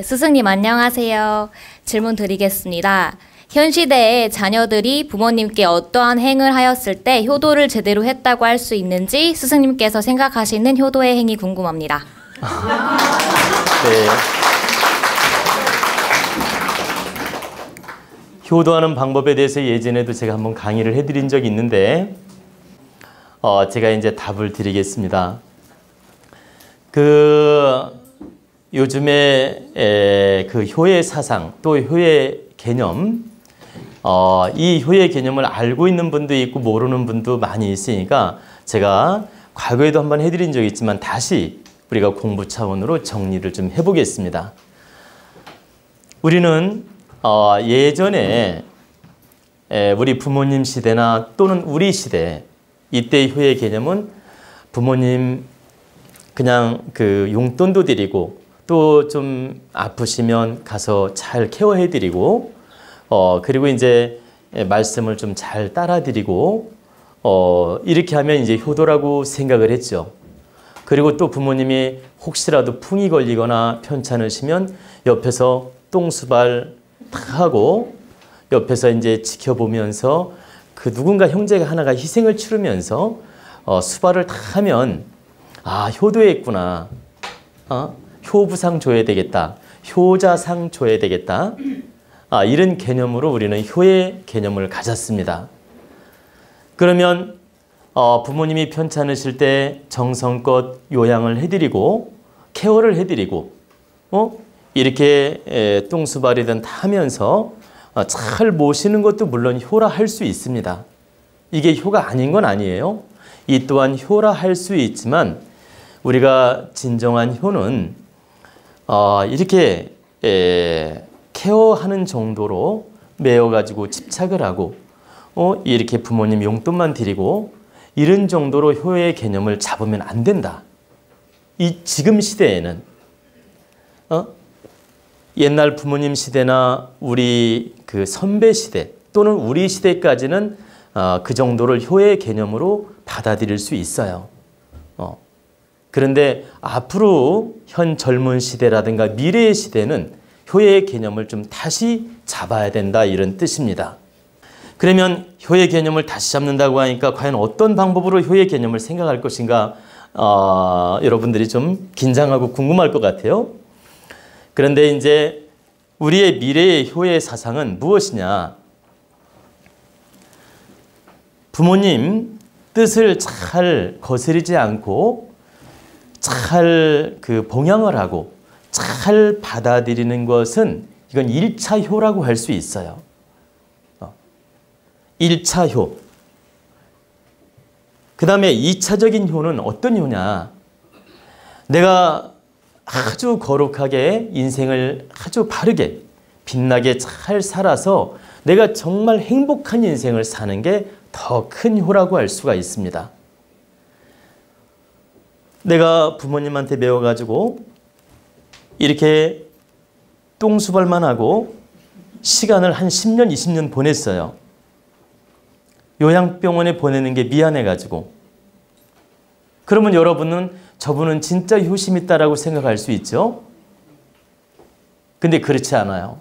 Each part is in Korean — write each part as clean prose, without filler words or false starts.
스승님 안녕하세요. 질문 드리겠습니다. 현 시대에 자녀들이 부모님께 어떠한 행을 하였을 때 효도를 제대로 했다고 할 수 있는지 스승님께서 생각하시는 효도의 행위 궁금합니다. 네. 효도하는 방법에 대해서 예전에도 제가 한번 강의를 해드린 적이 있는데 제가 이제 답을 드리겠습니다. 요즘에 그 효의 사상 또 효의 개념 이 효의 개념을 알고 있는 분도 있고 모르는 분도 많이 있으니까 제가 과거에도 한번 해드린 적이 있지만 다시 우리가 공부 차원으로 정리를 좀 해보겠습니다. 우리는 예전에 우리 부모님 시대나 또는 우리 시대 이때의 효의 개념은 부모님 그냥 그 용돈도 드리고 또 좀 아프시면 가서 잘 케어해 드리고 그리고 이제 말씀을 좀 잘 따라 드리고 이렇게 하면 이제 효도라고 생각을 했죠. 그리고 또 부모님이 혹시라도 풍이 걸리거나 편찮으시면 옆에서 똥수발 탁 하고 옆에서 이제 지켜보면서 그 누군가 형제가 하나가 희생을 치르면서 수발을 탁 하면 아 효도했구나. 효부상 줘야 되겠다. 효자상 줘야 되겠다. 이런 개념으로 우리는 효의 개념을 가졌습니다. 그러면 부모님이 편찮으실 때 정성껏 요양을 해드리고 케어를 해드리고 이렇게 똥수발이든 다 하면서 잘 모시는 것도 물론 효라 할 수 있습니다. 이게 효가 아닌 건 아니에요. 이 또한 효라 할 수 있지만 우리가 진정한 효는 이렇게 케어하는 정도로 매어가지고 집착을 하고 이렇게 부모님 용돈만 드리고 이런 정도로 효의 개념을 잡으면 안 된다. 지금 시대에는 옛날 부모님 시대나 우리 그 선배 시대 또는 우리 시대까지는 그 정도를 효의 개념으로 받아들일 수 있어요. 그런데 앞으로 현 젊은 시대라든가 미래의 시대는 효의 개념을 좀 다시 잡아야 된다 이런 뜻입니다. 그러면 효의 개념을 다시 잡는다고 하니까 과연 어떤 방법으로 효의 개념을 생각할 것인가 여러분들이 좀 긴장하고 궁금할 것 같아요. 그런데 이제 우리의 미래의 효의 사상은 무엇이냐? 부모님 뜻을 잘 거스르지 않고 잘 봉양을 하고 잘 받아들이는 것은 이건 1차 효라고 할 수 있어요. 1차 효. 그 다음에 2차적인 효는 어떤 효냐? 내가 아주 거룩하게 인생을 아주 바르게 빛나게 잘 살아서 내가 정말 행복한 인생을 사는 게 더 큰 효라고 할 수가 있습니다. 내가 부모님한테 배워가지고 이렇게 똥수발만 하고 시간을 한 10년, 20년 보냈어요. 요양병원에 보내는 게 미안해가지고. 그러면 여러분은 저분은 진짜 효심 있다라고 생각할 수 있죠? 근데 그렇지 않아요.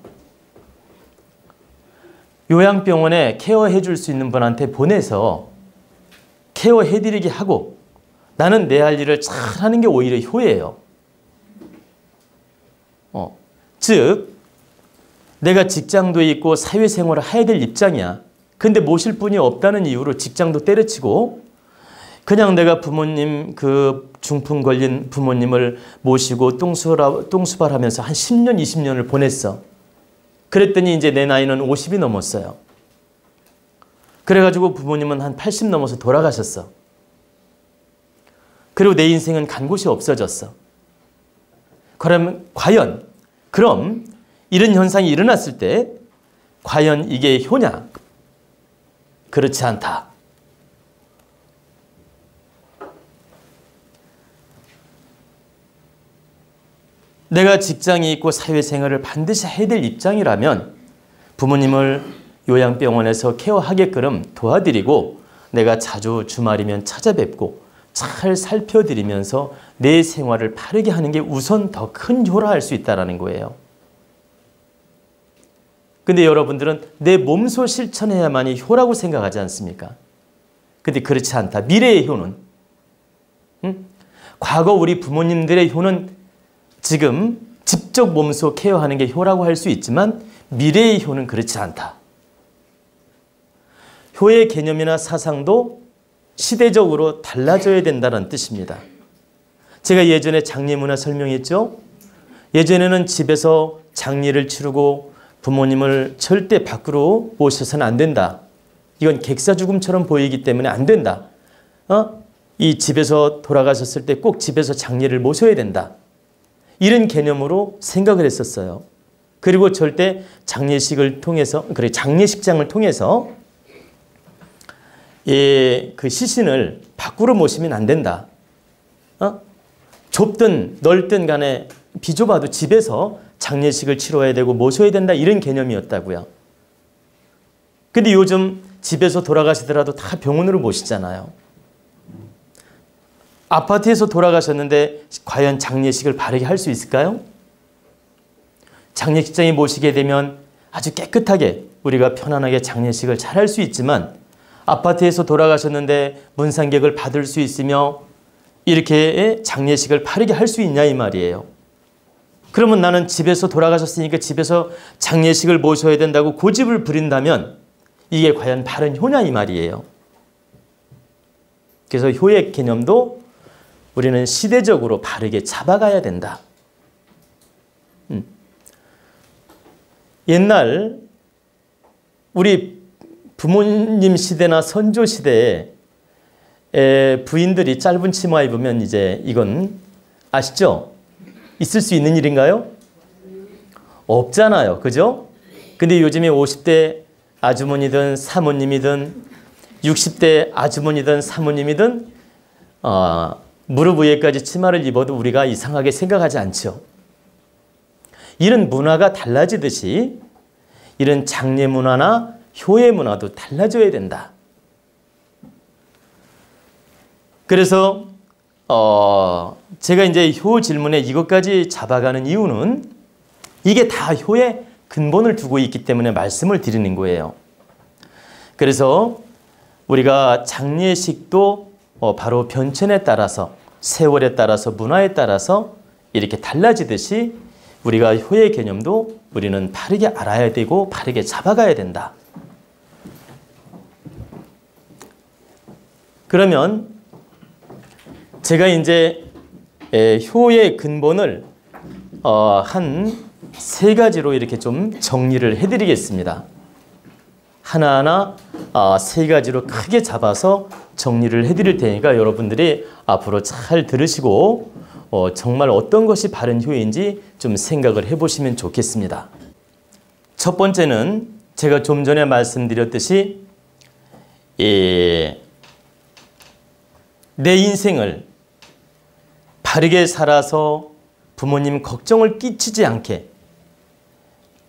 요양병원에 케어해 줄 수 있는 분한테 보내서 케어해 드리게 하고 나는 내 할 일을 잘 하는 게 오히려 효예요. 즉 내가 직장도 있고 사회생활을 해야 될 입장이야. 근데 모실 분이 없다는 이유로 직장도 때려치고 그냥 내가 부모님 중풍 걸린 부모님을 모시고 똥수발하면서 한 10년, 20년을 보냈어. 그랬더니 이제 내 나이는 50이 넘었어요. 그래가지고 부모님은 한 80 넘어서 돌아가셨어. 그리고 내 인생은 간 곳이 없어졌어. 그럼 이런 현상이 일어났을 때 과연 이게 효냐? 그렇지 않다. 내가 직장이 있고 사회생활을 반드시 해야 될 입장이라면 부모님을 요양병원에서 케어하게끔 도와드리고 내가 자주 주말이면 찾아뵙고 잘 살펴드리면서 내 생활을 바르게 하는 게 우선 더 큰 효라 할 수 있다는 거예요. 근데 여러분들은 내 몸소 실천해야만이 효라고 생각하지 않습니까? 근데 그렇지 않다. 미래의 효는, 과거 우리 부모님들의 효는 지금 직접 몸소 케어하는 게 효라고 할 수 있지만 미래의 효는 그렇지 않다. 효의 개념이나 사상도 시대적으로 달라져야 된다는 뜻입니다. 제가 예전에 장례 문화 설명했죠? 예전에는 집에서 장례를 치르고 부모님을 절대 밖으로 모셔서는 안 된다. 이건 객사 죽음처럼 보이기 때문에 안 된다. 이 집에서 돌아가셨을 때 꼭 집에서 장례를 모셔야 된다. 이런 개념으로 생각을 했었어요. 그리고 절대 장례식을 통해서, 그래, 장례식장을 통해서 그 시신을 밖으로 모시면 안 된다. 좁든 넓든 간에 비좁아도 집에서 장례식을 치러야 되고 모셔야 된다. 이런 개념이었다고요. 근데 요즘 집에서 돌아가시더라도 다 병원으로 모시잖아요. 아파트에서 돌아가셨는데 과연 장례식을 바르게 할 수 있을까요? 장례식장에 모시게 되면 아주 깨끗하게 우리가 편안하게 장례식을 잘 할 수 있지만 아파트에서 돌아가셨는데 문상객을 받을 수 있으며 이렇게 장례식을 바르게 할 수 있냐 이 말이에요. 그러면 나는 집에서 돌아가셨으니까 집에서 장례식을 모셔야 된다고 고집을 부린다면 이게 과연 바른 효냐 이 말이에요. 그래서 효의 개념도 우리는 시대적으로 바르게 잡아가야 된다. 옛날 우리 부모님 시대나 선조 시대에 부인들이 짧은 치마 입으면 이제 이건 아시죠? 있을 수 있는 일인가요? 없잖아요. 그죠? 근데 요즘에 50대 아주머니든 사모님이든 60대 아주머니든 사모님이든 무릎 위에까지 치마를 입어도 우리가 이상하게 생각하지 않죠. 이런 문화가 달라지듯이 이런 장례 문화나 효의 문화도 달라져야 된다. 그래서 제가 이제 효 질문에 이것까지 잡아가는 이유는 이게 다 효의 근본을 두고 있기 때문에 말씀을 드리는 거예요. 그래서 우리가 장례식도 바로 변천에 따라서 세월에 따라서 문화에 따라서 이렇게 달라지듯이 우리가 효의 개념도 우리는 바르게 알아야 되고 바르게 잡아가야 된다. 그러면 제가 이제 효의 근본을 한 세 가지로 이렇게 좀 정리를 해드리겠습니다. 하나하나 세 가지로 크게 잡아서 정리를 해드릴 테니까 여러분들이 앞으로 잘 들으시고 정말 어떤 것이 바른 효인지 좀 생각을 해보시면 좋겠습니다. 첫 번째는 제가 좀 전에 말씀드렸듯이 내 인생을 바르게 살아서 부모님 걱정을 끼치지 않게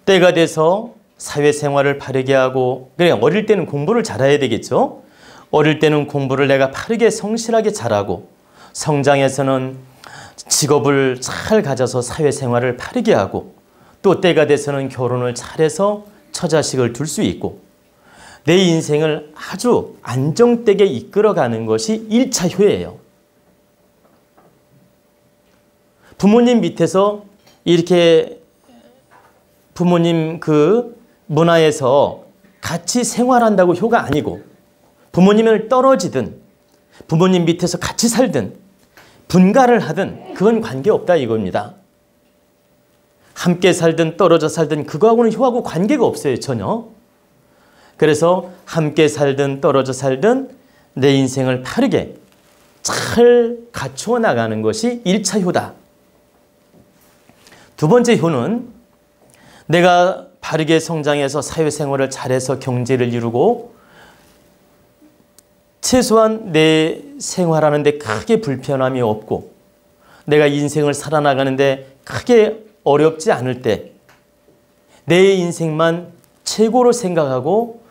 때가 돼서 사회생활을 바르게 하고, 그래 어릴 때는 공부를 잘해야 되겠죠. 어릴 때는 공부를 내가 바르게 성실하게 잘하고 성장해서는 직업을 잘 가져서 사회생활을 바르게 하고 또 때가 돼서는 결혼을 잘해서 처자식을 둘 수 있고 내 인생을 아주 안정되게 이끌어가는 것이 1차 효예요. 부모님 밑에서 이렇게 부모님 그 문화에서 같이 생활한다고 효가 아니고 부모님을 떨어지든 부모님 밑에서 같이 살든 분가를 하든 그건 관계없다 이겁니다. 함께 살든 떨어져 살든 그거하고는 효하고 관계가 없어요. 전혀. 그래서 함께 살든 떨어져 살든 내 인생을 바르게 잘 갖추어 나가는 것이 1차 효다. 두 번째 효는 내가 바르게 성장해서 사회생활을 잘해서 경제를 이루고 최소한 내 생활하는 데 크게 불편함이 없고 내가 인생을 살아나가는데 크게 어렵지 않을 때 내 인생만 최고로 생각하고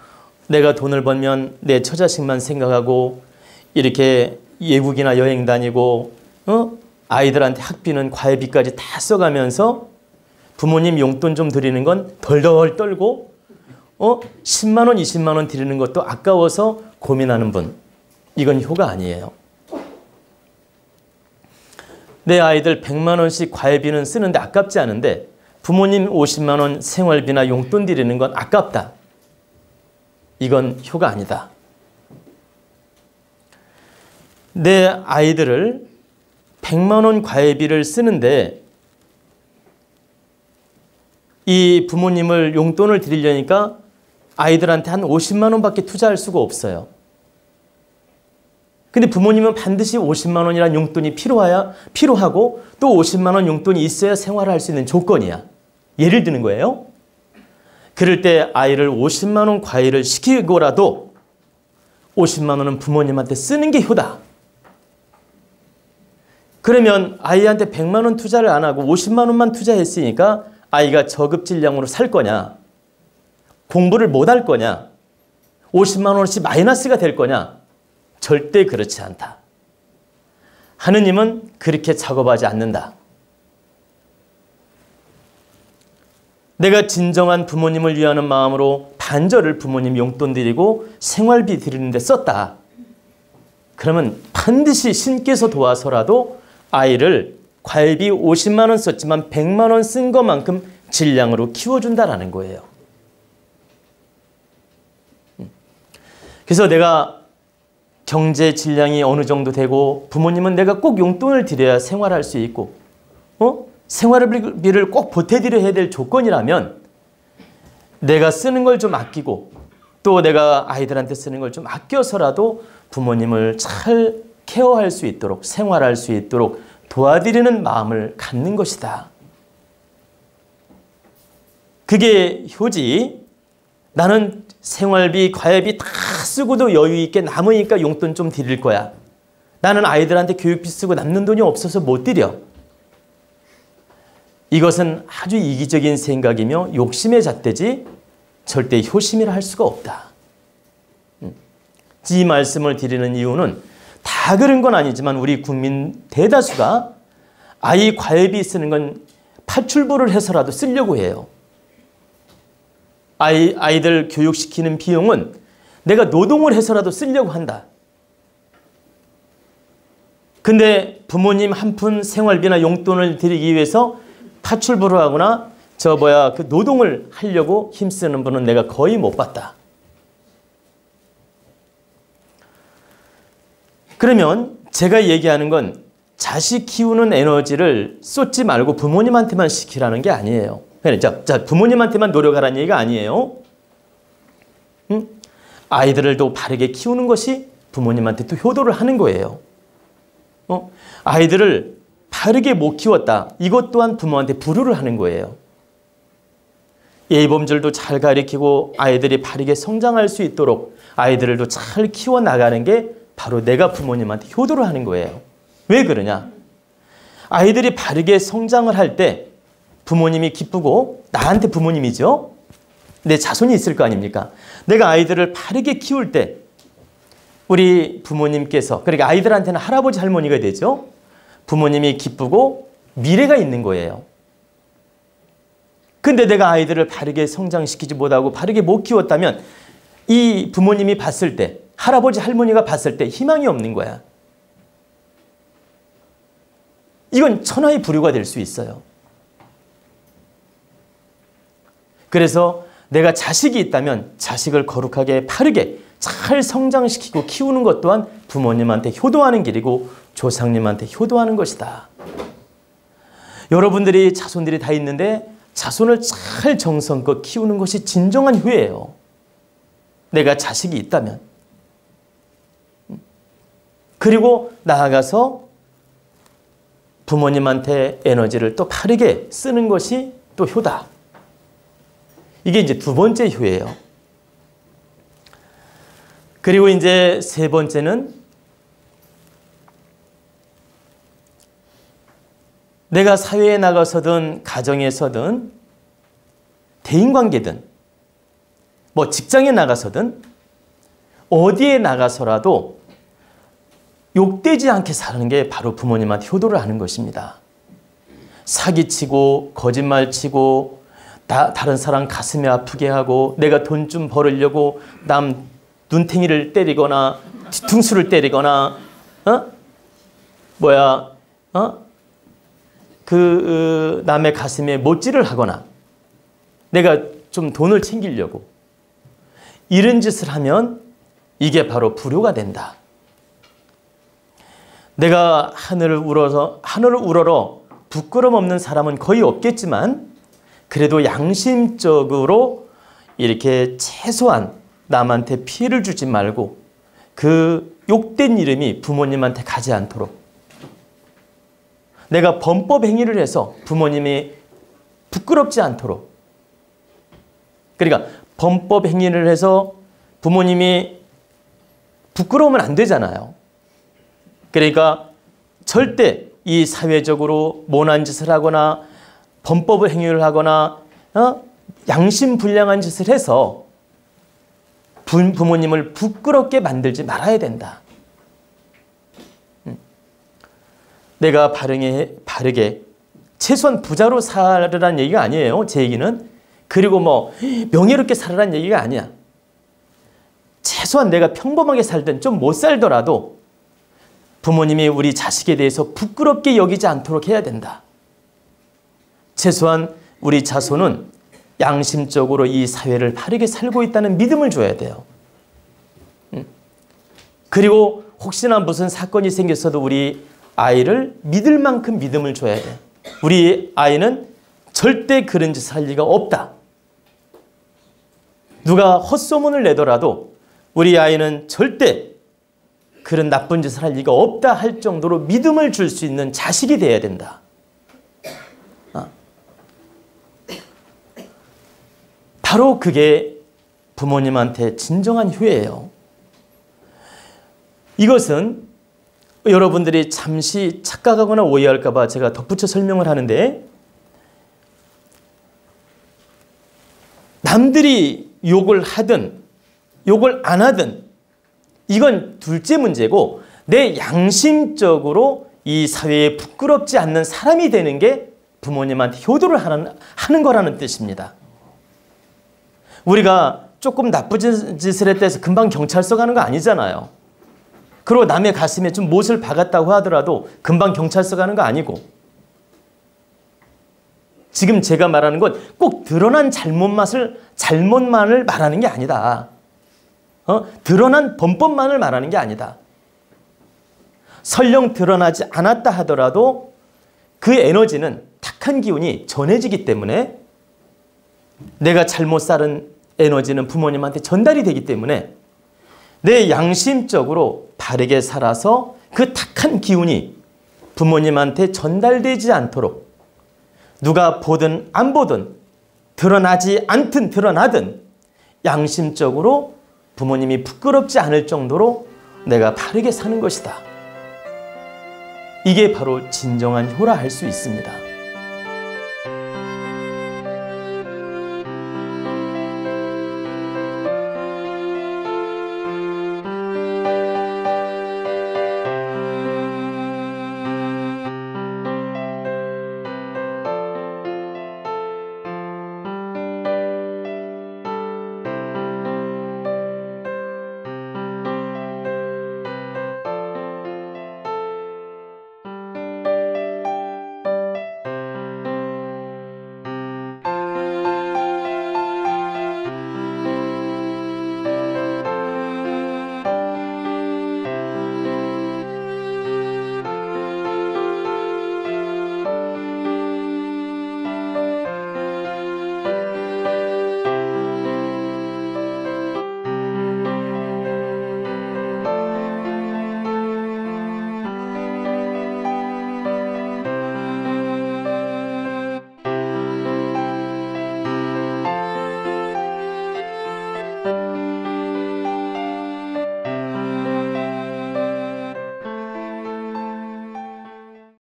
내가 돈을 벌면 내 처자식만 생각하고 이렇게 외국이나 여행 다니고 아이들한테 학비는 과외비까지 다 써가면서 부모님 용돈 좀 드리는 건 덜덜 떨고 10만 원, 20만 원 드리는 것도 아까워서 고민하는 분, 이건 효가 아니에요. 내 아이들 100만 원씩 과외비는 쓰는데 아깝지 않은데 부모님 50만 원 생활비나 용돈 드리는 건 아깝다. 이건 효가 아니다. 내 아이들을 100만 원 과외비를 쓰는데 이 부모님을 용돈을 드리려니까 아이들한테 한 50만 원밖에 투자할 수가 없어요. 근데 부모님은 반드시 50만 원이라는 용돈이 필요하고 또 50만 원 용돈이 있어야 생활을 할 수 있는 조건이야. 예를 드는 거예요. 그럴 때 아이를 50만 원 과외를 시키고라도 50만 원은 부모님한테 쓰는 게 효다. 그러면 아이한테 100만 원 투자를 안 하고 50만 원만 투자했으니까 아이가 저급질량으로 살 거냐? 공부를 못 할 거냐? 50만 원씩 마이너스가 될 거냐? 절대 그렇지 않다. 하느님은 그렇게 작업하지 않는다. 내가 진정한 부모님을 위하는 마음으로 반절을 부모님 용돈 드리고 생활비 드리는 데 썼다. 그러면 반드시 신께서 도와서라도 아이를 과외비 50만 원 썼지만 100만 원 쓴 것만큼 질량으로 키워준다라는 거예요. 그래서 내가 경제 질량이 어느 정도 되고 부모님은 내가 꼭 용돈을 드려야 생활할 수 있고 생활비를 꼭 보태드려야 될 조건이라면 내가 쓰는 걸 좀 아끼고 또 내가 아이들한테 쓰는 걸 좀 아껴서라도 부모님을 잘 케어할 수 있도록 생활할 수 있도록 도와드리는 마음을 갖는 것이다. 그게 효지. 나는 생활비, 과외비 다 쓰고도 여유 있게 남으니까 용돈 좀 드릴 거야. 나는 아이들한테 교육비 쓰고 남는 돈이 없어서 못 드려. 이것은 아주 이기적인 생각이며 욕심의 잣대지 절대 효심이라 할 수가 없다. 이 말씀을 드리는 이유는 다 그런 건 아니지만 우리 국민 대다수가 아이 과외비 쓰는 건 파출부를 해서라도 쓰려고 해요. 아이들 교육시키는 비용은 내가 노동을 해서라도 쓰려고 한다. 근데 부모님 한 푼 생활비나 용돈을 드리기 위해서 파출부를 하거나 그 노동을 하려고 힘쓰는 분은 내가 거의 못 봤다. 그러면 제가 얘기하는 건 자식 키우는 에너지를 쏟지 말고 부모님한테만 시키라는 게 아니에요. 자, 부모님한테만 노력하라는 얘기가 아니에요. 아이들을 바르게 키우는 것이 부모님한테 또 효도를 하는 거예요. 아이들을 바르게 못 키웠다. 이것 또한 부모한테 불효를 하는 거예요. 예의범절도 잘 가르치고 아이들이 바르게 성장할 수 있도록 아이들을 잘 키워나가는 게 바로 내가 부모님한테 효도를 하는 거예요. 왜 그러냐? 아이들이 바르게 성장을 할 때 부모님이 기쁘고 나한테 부모님이죠. 내 자손이 있을 거 아닙니까? 내가 아이들을 바르게 키울 때 우리 부모님께서 그러니까 아이들한테는 할아버지 할머니가 되죠. 부모님이 기쁘고 미래가 있는 거예요. 근데 내가 아이들을 바르게 성장시키지 못하고 바르게 못 키웠다면 이 부모님이 봤을 때 할아버지 할머니가 봤을 때 희망이 없는 거야. 이건 천하의 불효가 될 수 있어요. 그래서 내가 자식이 있다면 자식을 거룩하게 바르게 잘 성장시키고 키우는 것 또한 부모님한테 효도하는 길이고 조상님한테 효도하는 것이다. 여러분들이 자손들이 다 있는데 자손을 잘 정성껏 키우는 것이 진정한 효예요. 내가 자식이 있다면. 그리고 나아가서 부모님한테 에너지를 또 바르게 쓰는 것이 또 효다. 이게 이제 두 번째 효예요. 그리고 이제 세 번째는 내가 사회에 나가서든 가정에서든 대인관계든 뭐 직장에 나가서든 어디에 나가서라도 욕되지 않게 사는 게 바로 부모님한테 효도를 하는 것입니다. 사기치고 거짓말치고 다른 사람 가슴이 아프게 하고 내가 돈 좀 벌으려고 남 눈탱이를 때리거나 뒤통수를 때리거나 남의 가슴에 못질을 하거나 내가 좀 돈을 챙기려고 이런 짓을 하면 이게 바로 불효가 된다. 내가 하늘을 우러러 부끄럼 없는 사람은 거의 없겠지만 그래도 양심적으로 이렇게 최소한 남한테 피해를 주지 말고 그 욕된 이름이 부모님한테 가지 않도록 내가 범법 행위를 해서 부모님이 부끄럽지 않도록 그러니까 범법 행위를 해서 부모님이 부끄러우면 안 되잖아요. 그러니까 절대 이 사회적으로 모난 짓을 하거나 범법 행위를 하거나 양심불량한 짓을 해서 부모님을 부끄럽게 만들지 말아야 된다. 내가 바르게 최소한 부자로 살으란 얘기가 아니에요. 제 얘기는. 그리고 명예롭게 살으란 얘기가 아니야. 최소한 내가 평범하게 살든 좀 못 살더라도 부모님이 우리 자식에 대해서 부끄럽게 여기지 않도록 해야 된다. 최소한 우리 자손은 양심적으로 이 사회를 바르게 살고 있다는 믿음을 줘야 돼요. 그리고 혹시나 무슨 사건이 생겼어도 우리 아이를 믿을 만큼 믿음을 줘야 돼. 우리 아이는 절대 그런 짓을 할 리가 없다. 누가 헛소문을 내더라도 우리 아이는 절대 그런 나쁜 짓을 할 리가 없다 할 정도로 믿음을 줄 수 있는 자식이 돼야 된다. 바로 그게 부모님한테 진정한 효예요. 이것은 여러분들이 잠시 착각하거나 오해할까 봐 제가 덧붙여 설명을 하는데 남들이 욕을 하든 욕을 안 하든 이건 둘째 문제고 내 양심적으로 이 사회에 부끄럽지 않는 사람이 되는 게 부모님한테 효도를 하는 거라는 뜻입니다. 우리가 조금 나쁜 짓을 했다 해서 금방 경찰서 가는 거 아니잖아요. 그리고 남의 가슴에 좀 못을 박았다고 하더라도 금방 경찰서 가는 거 아니고 지금 제가 말하는 건 꼭 드러난 잘못만을 말하는 게 아니다. 드러난 범법만을 말하는 게 아니다. 설령 드러나지 않았다 하더라도 그 에너지는 탁한 기운이 전해지기 때문에 내가 잘못 살은 에너지는 부모님한테 전달이 되기 때문에 내 양심적으로 바르게 살아서 그 탁한 기운이 부모님한테 전달되지 않도록 누가 보든 안 보든 드러나지 않든 드러나든 양심적으로 부모님이 부끄럽지 않을 정도로 내가 바르게 사는 것이다. 이게 바로 진정한 효라 할 수 있습니다.